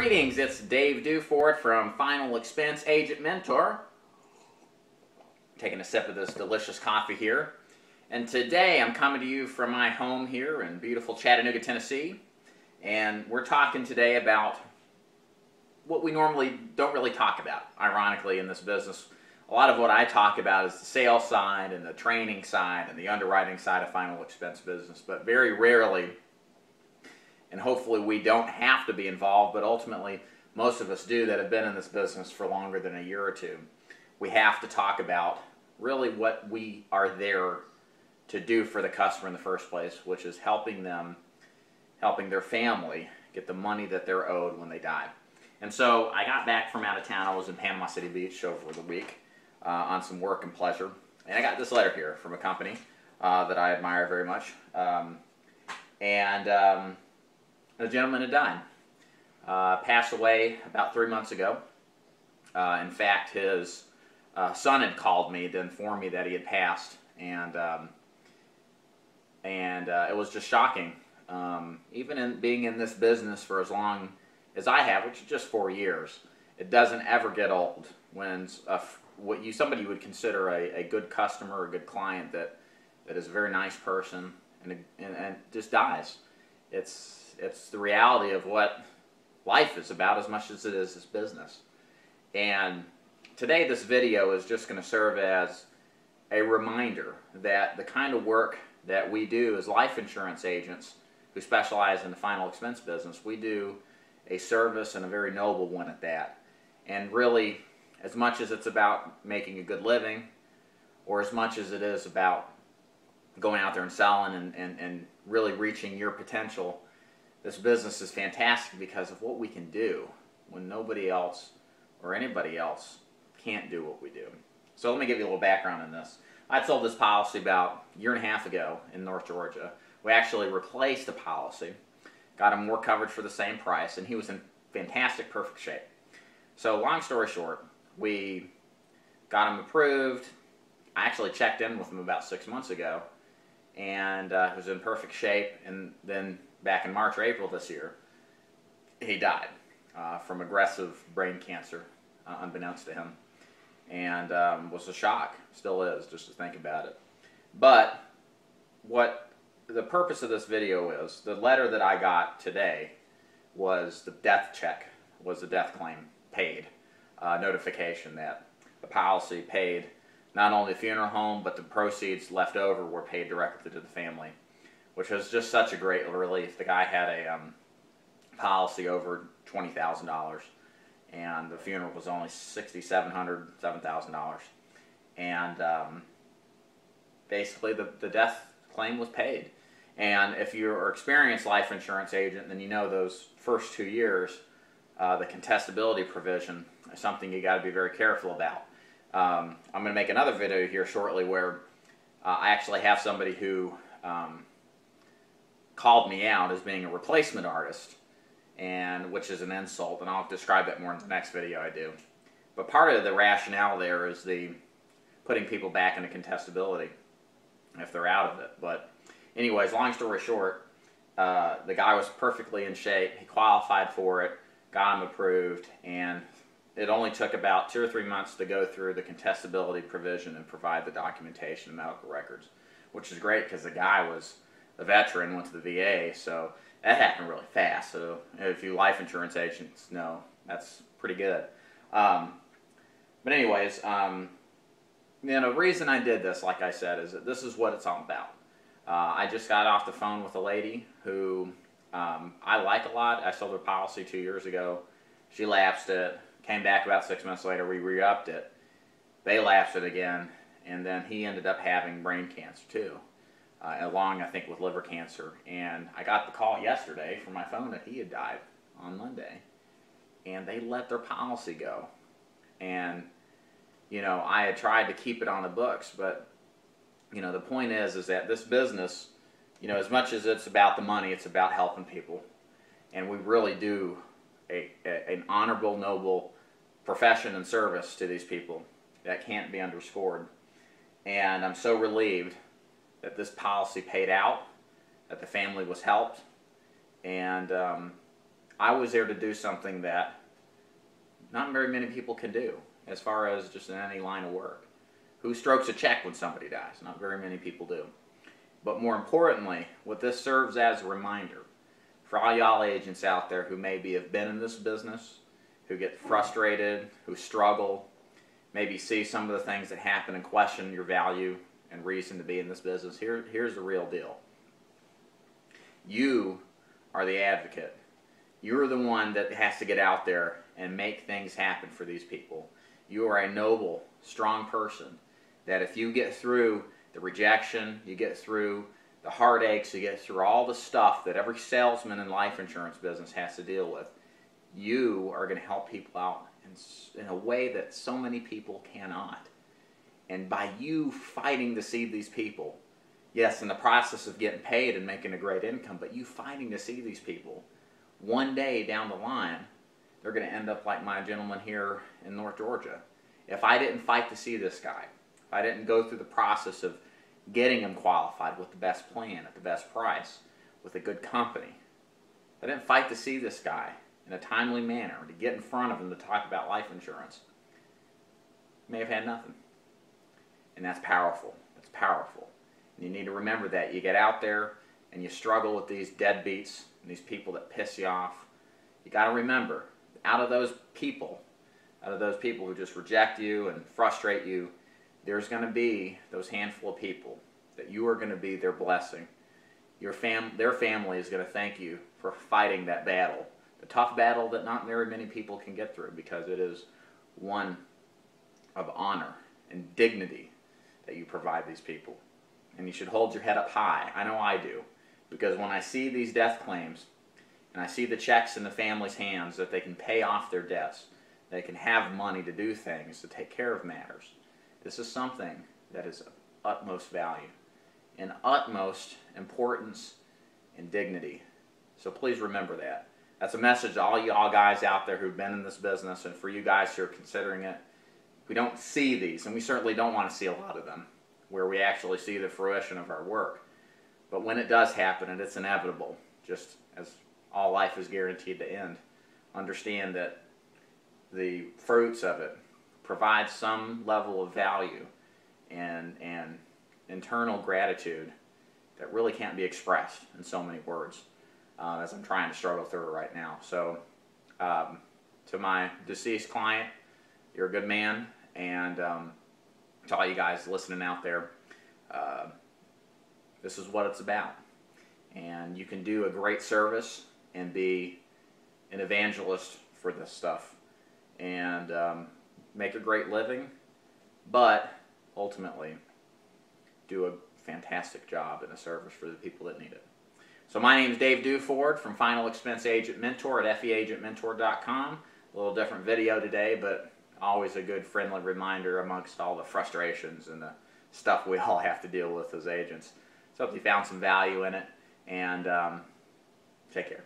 Greetings, it's Dave Dufort from Final Expense Agent Mentor. Taking a sip of this delicious coffee here. And today I'm coming to you from my home here in beautiful Chattanooga, Tennessee. And we're talking today about what we normally don't really talk about, ironically, in this business. A lot of what I talk about is the sales side and the training side and the underwriting side of Final Expense business, but very rarely, and hopefully we don't have to be involved, but ultimately most of us do that have been in this business for longer than a year or two. We have to talk about really what we are there to do for the customer in the first place, which is helping their family get the money that they're owed when they die. And so I got back from out of town. I was in Panama City Beach over the week on some work and pleasure. And I got this letter here from a company that I admire very much. A gentleman had died. Passed away about 3 months ago. In fact, his son had called me to inform me that he had passed, and it was just shocking. Even in being in this business for as long as I have, which is just 4 years, it doesn't ever get old when somebody you would consider a good customer or a good client that is a very nice person and just dies. It's the reality of what life is about as much as it is this business. And today this video is just going to serve as a reminder that the kind of work that we do as life insurance agents who specialize in the final expense business, we do a service and a very noble one at that. And really, as much as it's about making a good living, or as much as it is about going out there and selling and really reaching your potential, this business is fantastic because of what we can do when nobody else or anybody else can't do what we do. So let me give you a little background on this. I sold this policy about a year and a half ago in North Georgia. We actually replaced the policy, got him more coverage for the same price, and he was in fantastic, perfect shape. So long story short, we got him approved. I actually checked in with him about 6 months ago, and he was in perfect shape. And then back in March or April this year, he died from aggressive brain cancer, unbeknownst to him, and was a shock, still is, just to think about it. But what the purpose of this video is, the letter that I got today was the death check, was the death claim paid, notification that the policy paid not only the funeral home, but the proceeds left over were paid directly to the family, which was just such a great relief. The guy had a policy over $20,000, and the funeral was only $6,700, $7,000. And basically the death claim was paid. And if you're an experienced life insurance agent, then you know those first 2 years, the contestability provision is something you got to be very careful about. I'm going to make another video here shortly where I actually have somebody who called me out as being a replacement artist, and which is an insult, and I'll describe that more in the next video I do. But part of the rationale there is the putting people back into contestability if they're out of it. But anyways, long story short, the guy was perfectly in shape. He qualified for it, got him approved, and it only took about 2 or 3 months to go through the contestability provision and provide the documentation and medical records, which is great because the guy was a veteran, went to the VA, so that happened really fast. So if you life insurance agents know, that's pretty good. But anyways, the reason I did this, like I said, is that this is what it's all about. I just got off the phone with a lady who I like a lot. I sold her policy 2 years ago. She lapsed it. Came back about 6 months later, we re-upped it. They lapsed it again, and then he ended up having brain cancer too, along, I think, with liver cancer. And I got the call yesterday from my phone that he had died on Monday, and they let their policy go. And, I had tried to keep it on the books, but, the point is that this business, as much as it's about the money, it's about helping people. And we really do an honorable, noble profession and service to these people that can't be underscored. And I'm so relieved that this policy paid out, that the family was helped, and I was there to do something that not very many people can do as far as just in any line of work. Who strokes a check when somebody dies? Not very many people do. But more importantly, what this serves as a reminder for all y'all agents out there who maybe have been in this business, who get frustrated, who struggle, maybe see some of the things that happen and question your value and reason to be in this business. Here's the real deal. You are the advocate. You're the one that has to get out there and make things happen for these people. You are a noble, strong person that if you get through the rejection, you get through the heartaches, you get through all the stuff that every salesman in life insurance business has to deal with, you are going to help people out in a way that so many people cannot. And by you fighting to see these people, yes, in the process of getting paid and making a great income, but you fighting to see these people, one day down the line, they're going to end up like my gentleman here in North Georgia. If I didn't fight to see this guy, if I didn't go through the process of getting him qualified with the best plan at the best price, with a good company, if I didn't fight to see this guy in a timely manner, to get in front of him to talk about life insurance, I may have had nothing. And that's powerful. That's powerful. And you need to remember that. You get out there and you struggle with these deadbeats and these people that piss you off. You got to remember, out of those people who just reject you and frustrate you, there's going to be those handful of people that you are going to be their blessing. Their family is going to thank you for fighting that battle. The tough battle that not very many people can get through, because it is one of honor and dignity that you provide these people. And you should hold your head up high. I know I do. Because when I see these death claims, and I see the checks in the family's hands that they can pay off their debts, they can have money to do things, to take care of matters, this is something that is of utmost value and utmost importance and dignity. So please remember that. That's a message to all y'all guys out there who've been in this business, and for you guys who are considering it. We don't see these, and we certainly don't want to see a lot of them, where we actually see the fruition of our work. But when it does happen, and it's inevitable, just as all life is guaranteed to end, understand that the fruits of it provide some level of value and internal gratitude that really can't be expressed in so many words, as I'm trying to struggle through it right now. So to my deceased client, you're a good man, and to all you guys listening out there, this is what it's about. And you can do a great service and be an evangelist for this stuff and make a great living, but ultimately do a fantastic job and a service for the people that need it. So my name is Dave Duford from Final Expense Agent Mentor at feagentmentor.com. A little different video today, but always a good friendly reminder amongst all the frustrations and the stuff we all have to deal with as agents. So I hope you found some value in it, and take care.